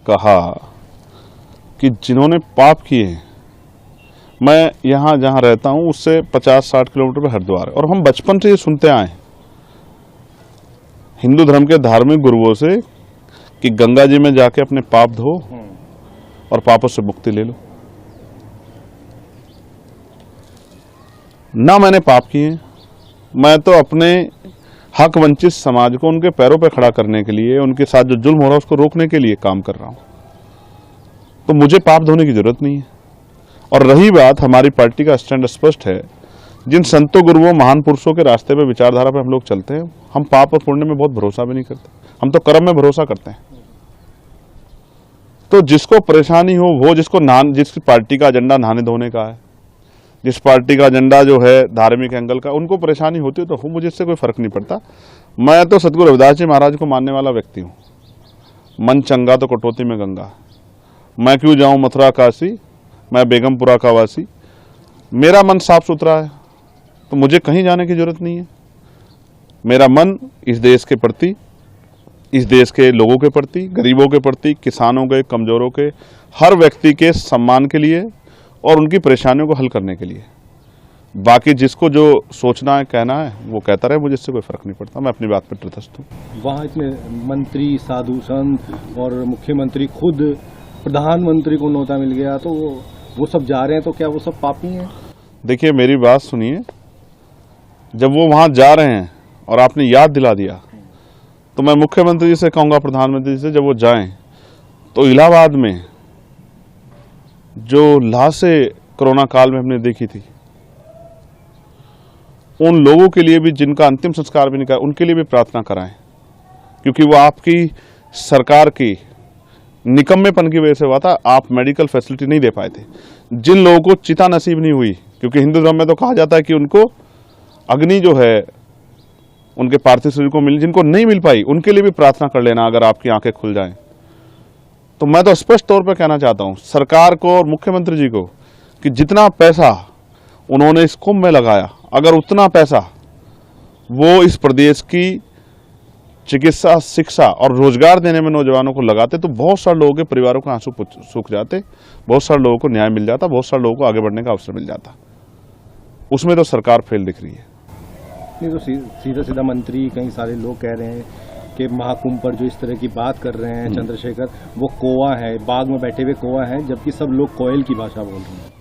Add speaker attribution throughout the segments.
Speaker 1: कहा कि जिन्होंने पाप किए हैं, मैं यहाँ जहाँ रहता हूँ उससे 50-60 किलोमीटर पे हरिद्वार है, और हम बचपन से ये सुनते आए हिंदू धर्म के धार्मिक गुरुओं से कि गंगा जी में जाके अपने पाप धो और पापों से मुक्ति ले लो। ना मैंने पाप किए, मैं तो अपने हक वंचित समाज को उनके पैरों पे खड़ा करने के लिए, उनके साथ जो जुल्म हो रहा है उसको रोकने के लिए काम कर रहा हूं। तो मुझे पाप धोने की जरूरत नहीं है। और रही बात, हमारी पार्टी का स्टैंड स्पष्ट है, जिन संतों गुरुओं महान पुरुषों के रास्ते पे, विचारधारा पे हम लोग चलते हैं, हम पाप और पुण्य में बहुत भरोसा भी नहीं करते, हम तो कर्म में भरोसा करते हैं। तो जिसको परेशानी हो वो, जिसकी पार्टी का एजेंडा नहाने धोने का है, जिस पार्टी का एजेंडा जो है धार्मिक एंगल का, उनको परेशानी होती है तो हो, मुझे इससे कोई फर्क नहीं पड़ता। मैं तो सतगुरु रविदास जी महाराज को मानने वाला व्यक्ति हूँ। मन चंगा तो कटौती में गंगा, मैं क्यों जाऊं मथुरा काशी, मैं बेगमपुरा का वासी। मेरा मन साफ सुथरा है तो मुझे कहीं जाने की जरूरत नहीं है। मेरा मन इस देश के प्रति, इस देश के लोगों के प्रति, गरीबों के प्रति, किसानों के, कमजोरों के, हर व्यक्ति के सम्मान के लिए और उनकी परेशानियों को हल करने के लिए। बाकी जिसको जो सोचना है, कहना है, वो कहता रहे, मुझे इससे कोई फर्क नहीं पड़ता। मैं अपनी बात पर तटस्थ हूँ।
Speaker 2: वहाँ इतने मंत्री, साधु संत और मुख्यमंत्री, खुद प्रधानमंत्री को न्योता मिल गया, तो वो सब जा रहे हैं, तो क्या वो सब पापी हैं? देखिए,
Speaker 1: मेरी बात सुनिए, जब वो वहाँ जा रहे हैं और आपने याद दिला दिया, तो मैं मुख्यमंत्री जी से कहूँगा, प्रधानमंत्री जी से, जब वो जाएं तो इलाहाबाद में जो लाशें कोरोना काल में हमने देखी थी, उन लोगों के लिए भी जिनका अंतिम संस्कार भी नहीं करा, उनके लिए भी प्रार्थना कराएं, क्योंकि वो आपकी सरकार की निकम्मेपन की वजह से हुआ था। आप मेडिकल फैसिलिटी नहीं दे पाए थे। जिन लोगों को चिता नसीब नहीं हुई, क्योंकि हिंदू धर्म में तो कहा जाता है कि उनको अग्नि जो है उनके पार्थिव शरीर को मिल, जिनको नहीं मिल पाई उनके लिए भी प्रार्थना कर लेना, अगर आपकी आंखें खुल जाएं। तो मैं तो स्पष्ट तौर पर कहना चाहता हूं सरकार को और मुख्यमंत्री जी को कि जितना पैसा उन्होंने इस कुंभ में लगाया, अगर उतना पैसा वो इस प्रदेश की चिकित्सा, शिक्षा और रोजगार देने में नौजवानों को लगाते, तो बहुत सारे लोगों के परिवारों के आंसू सूख जाते, बहुत सारे लोगों को न्याय मिल जाता, बहुत सारे लोगों को आगे बढ़ने का अवसर मिल जाता। उसमें तो सरकार फेल दिख रही है।
Speaker 2: नहीं तो सीधा सीधा मंत्री, कई सारे लोग कह रहे हैं कि महाकुंभ पर जो इस तरह की बात कर रहे हैं चंद्रशेखर, वो कौवा है, बाग में बैठे हुए कौवा है, जबकि सब लोग कोयल की भाषा बोल रहे हैं।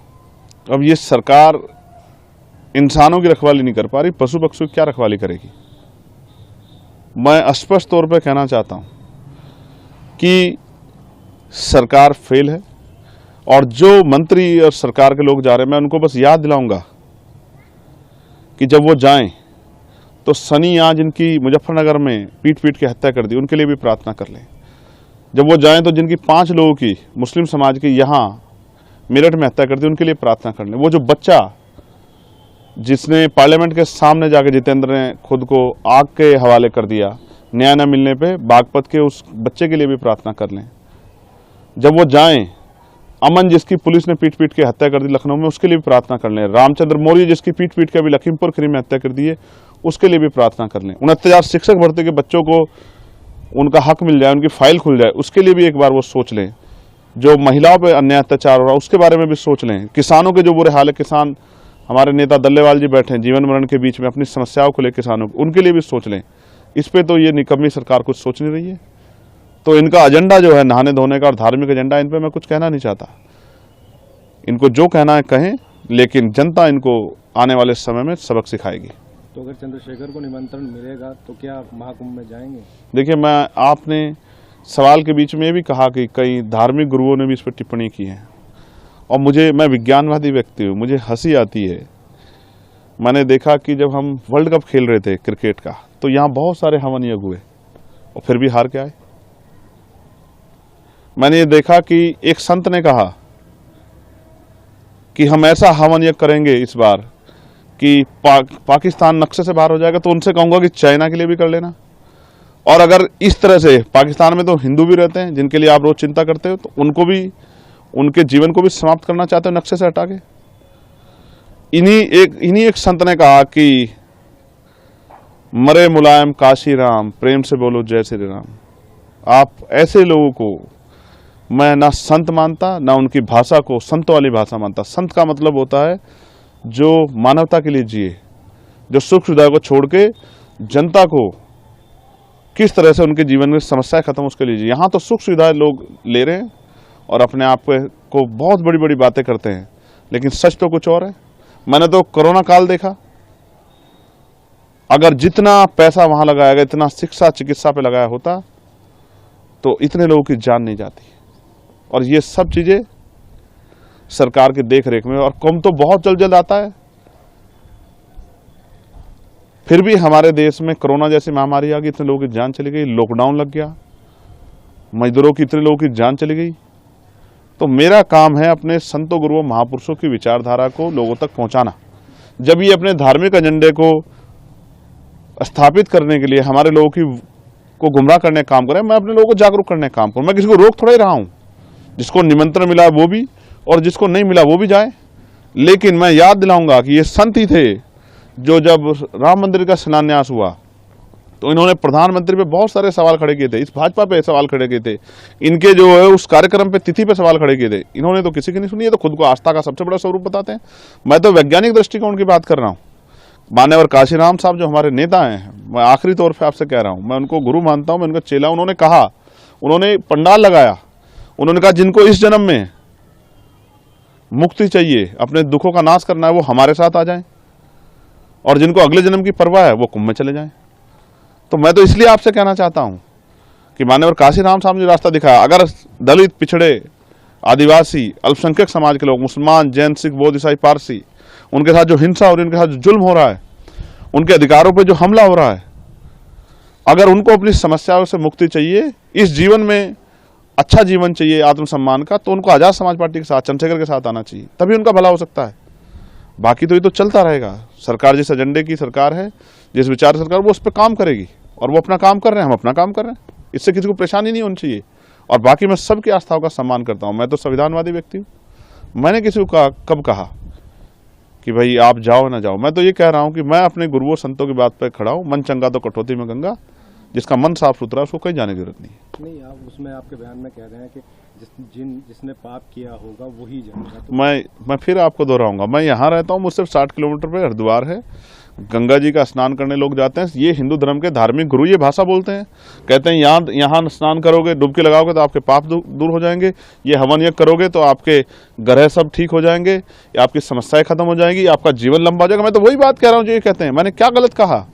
Speaker 1: अब ये सरकार इंसानों की रखवाली नहीं कर पा रही, पशु पक्षियों की क्या रखवाली करेगी? मैं स्पष्ट तौर पे कहना चाहता हूं कि सरकार फेल है, और जो मंत्री और सरकार के लोग जा रहे हैं, मैं उनको बस याद दिलाऊंगा कि जब वो जाएं तो सनी आज जिनकी मुजफ्फरनगर में पीट पीट के हत्या कर दी, उनके लिए भी प्रार्थना कर लें। जब वो जाएं तो जिनकी 5 लोगों की, मुस्लिम समाज की, यहाँ मेरठ में हत्या कर दी, उनके लिए प्रार्थना कर लें। वो जो बच्चा जिसने पार्लियामेंट के सामने जाकर जितेंद्र ने खुद को आग के हवाले कर दिया, न्याय न मिलने पे, बागपत के उस बच्चे के लिए भी प्रार्थना कर लें। जब वो जाएं, अमन जिसकी पुलिस ने पीट पीट के हत्या कर दी लखनऊ में, उसके लिए भी प्रार्थना कर लें। रामचंद्र मौर्य जिसकी पीट पीट के अभी लखीमपुर खीरी में हत्या कर दी है, उसके लिए भी प्रार्थना कर लें। 69 शिक्षक भर्ती के बच्चों को उनका हक मिल जाए, उनकी फाइल खुल जाए, उसके लिए भी एक बार वो सोच लें। जो महिलाओं पर अन्याय अत्याचार हो रहा है, उसके बारे में भी सोच लें। किसानों के जो बुरे हाल है, किसान, हमारे नेता दल्लेवाल जी बैठे हैं जीवन मरण के बीच में, अपनी समस्याओं को लेकर किसानों, उनके लिए भी सोच लें। इस पे तो ये निकम्मी सरकार कुछ सोच नहीं रही है। तो इनका एजेंडा जो है नहाने धोने का और धार्मिक एजेंडा, इन पे मैं कुछ कहना नहीं चाहता। इनको जो कहना है कहें, लेकिन जनता इनको आने वाले समय में सबक सिखाएगी।
Speaker 2: तो अगर चंद्रशेखर को निमंत्रण मिलेगा तो क्या महाकुंभ में जाएंगे?
Speaker 1: देखिए, आपने सवाल के बीच में ये भी कहा कि कई धार्मिक गुरुओं ने भी इस पर टिप्पणी की है, और मैं विज्ञानवादी व्यक्ति हूँ, मुझे हंसी आती है। मैंने देखा कि जब हम वर्ल्ड कप खेल रहे थे क्रिकेट का, तो यहाँ बहुत सारे हवन यज्ञ हुए और फिर भी हार के आए। मैंने ये देखा कि एक संत ने कहा कि हम ऐसा हवन यज्ञ करेंगे इस बार कि पाकिस्तान नक्शे से बाहर हो जाएगा। तो उनसे कहूंगा कि चाइना के लिए भी कर लेना। और अगर इस तरह से, पाकिस्तान में तो हिंदू भी रहते हैं जिनके लिए आप रोज चिंता करते हो, तो उनको भी, उनके जीवन को भी समाप्त करना चाहते हो नक्शे से हटा के। इन्हीं एक संत ने कहा कि मरे मुलायम काशी राम, प्रेम से बोलो जय श्री राम। आप ऐसे लोगों को मैं ना संत मानता, ना उनकी भाषा को संत वाली भाषा मानता। संत का मतलब होता है जो मानवता के लिए जिए, जो सुख सुविधा को छोड़ के जनता को किस तरह से उनके जीवन में समस्याएं खत्म उसके लिए जिए। यहाँ तो सुख सुविधाएं लोग ले रहे हैं और अपने आप को बहुत बड़ी बड़ी बातें करते हैं, लेकिन सच तो कुछ और है। मैंने तो कोरोना काल देखा, अगर जितना पैसा वहां लगाया गया, इतना शिक्षा चिकित्सा पे लगाया होता तो इतने लोगों की जान नहीं जाती। और ये सब चीजें सरकार की देख रेख में, और कम तो बहुत जल्द जल्द आता है। फिर भी हमारे देश में कोरोना जैसी महामारी आ गई, इतने लोगों की जान चली गई, लॉकडाउन लग गया, मजदूरों की इतने लोगों की जान चली गई। तो मेरा काम है अपने संतों गुरुओं महापुरुषों की विचारधारा को लोगों तक पहुंचाना। जब ये अपने धार्मिक एजेंडे को स्थापित करने के लिए हमारे लोगों को गुमराह करने का काम करें, मैं अपने लोगों को जागरूक करने का काम करूं। मैं किसी को रोक थोड़ा ही रहा हूं, जिसको निमंत्रण मिला वो भी और जिसको नहीं मिला वो भी जाए। लेकिन मैं याद दिलाऊंगा कि ये संत ही थे जो जब राम मंदिर का शिलान्यास हुआ तो इन्होंने प्रधानमंत्री पे बहुत सारे सवाल खड़े किए थे, इस भाजपा पे सवाल खड़े किए थे, इनके जो है उस कार्यक्रम पे तिथि पे सवाल खड़े किए थे। इन्होंने तो किसी की नहीं सुनी, है तो खुद को आस्था का सबसे बड़ा स्वरूप बताते हैं। मैं तो वैज्ञानिक दृष्टिकोण की बात कर रहा हूँ। मान्यवर काशीराम साहब जो हमारे नेता हैं, मैं आखिरी तौर पर आपसे कह रहा हूँ, मैं उनको गुरु मानता हूँ, मैं उनका चेला। उन्होंने कहा, उन्होंने पंडाल लगाया, उन्होंने कहा जिनको इस जन्म में मुक्ति चाहिए, अपने दुखों का नाश करना है, वो हमारे साथ आ जाएं, और जिनको अगले जन्म की परवाह है वो कुंभ में चले जाएं। तो मैं तो इसलिए आपसे कहना चाहता हूं कि मान्यवर काशीराम साहब ने जो रास्ता दिखाया, अगर दलित, पिछड़े, आदिवासी, अल्पसंख्यक समाज के लोग, मुसलमान, जैन, सिख, बौद्ध, ईसाई, पारसी, उनके साथ जो हिंसा हो रही है, उनके साथ जो जुल्म हो रहा है, उनके अधिकारों पर जो हमला हो रहा है, अगर उनको अपनी समस्याओं से मुक्ति चाहिए, इस जीवन में अच्छा जीवन चाहिए आत्मसम्मान का, तो उनको आजाद समाज पार्टी के साथ, चंद्रशेखर के साथ आना चाहिए, तभी उनका भला हो सकता है। बाकी तो ये तो चलता रहेगा। सरकार जिस एजेंडे की सरकार है, जिस विचार सरकार, वो उस पर काम करेगी, और वो अपना काम कर रहे हैं, हम अपना काम कर रहे हैं। इससे किसी को परेशानी नहीं होनी चाहिए। और बाकी मैं सबकी आस्थाओं का सम्मान करता हूं। मैं तो संविधानवादी व्यक्ति हूं। मैंने किसी को कब कहा कि भाई आप जाओ ना जाओ। मैं तो ये कह रहा हूं कि मैं अपने गुरुओं संतों की बात पर खड़ा हूं। मन चंगा तो कटौती में गंगा, जिसका मन साफ सुथरा, उसको कहीं जाने की जरूरत नहीं।
Speaker 2: आप उसमें आपके बयान में कह रहे हैं कि जिसने पाप किया होगा वही जाएगा। तो
Speaker 1: मैं फिर आपको दोहराऊंगा, मैं यहाँ रहता हूँ, मुझसे 60 किलोमीटर पे हरिद्वार है, गंगा जी का स्नान करने लोग जाते हैं। ये हिंदू धर्म के धार्मिक गुरु ये भाषा बोलते हैं, कहते हैं यहाँ स्नान करोगे, डुबकी लगाओगे तो आपके पाप दूर हो जाएंगे, ये हवन यज्ञ करोगे तो आपके ग्रह सब ठीक हो जाएंगे, आपकी समस्याएं खत्म हो जाएंगी, आपका जीवन लंबा हो जाएगा। मैं तो वही बात कह रहा हूँ जो ये कहते हैं। मैंने क्या गलत कहा?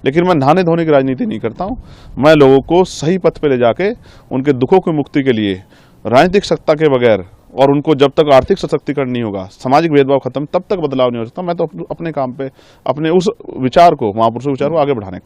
Speaker 1: लेकिन मैं नहाने धोने की राजनीति नहीं करता हूँ। मैं लोगों को सही पथ पे ले जाके उनके दुखों की मुक्ति के लिए राजनीतिक सत्ता के बगैर, और उनको जब तक आर्थिक सशक्तिकरण नहीं होगा, सामाजिक भेदभाव खत्म, तब तक बदलाव नहीं हो सकता। मैं तो अपने काम पे अपने उस विचार को, महापुरुषों विचार को आगे बढ़ाने का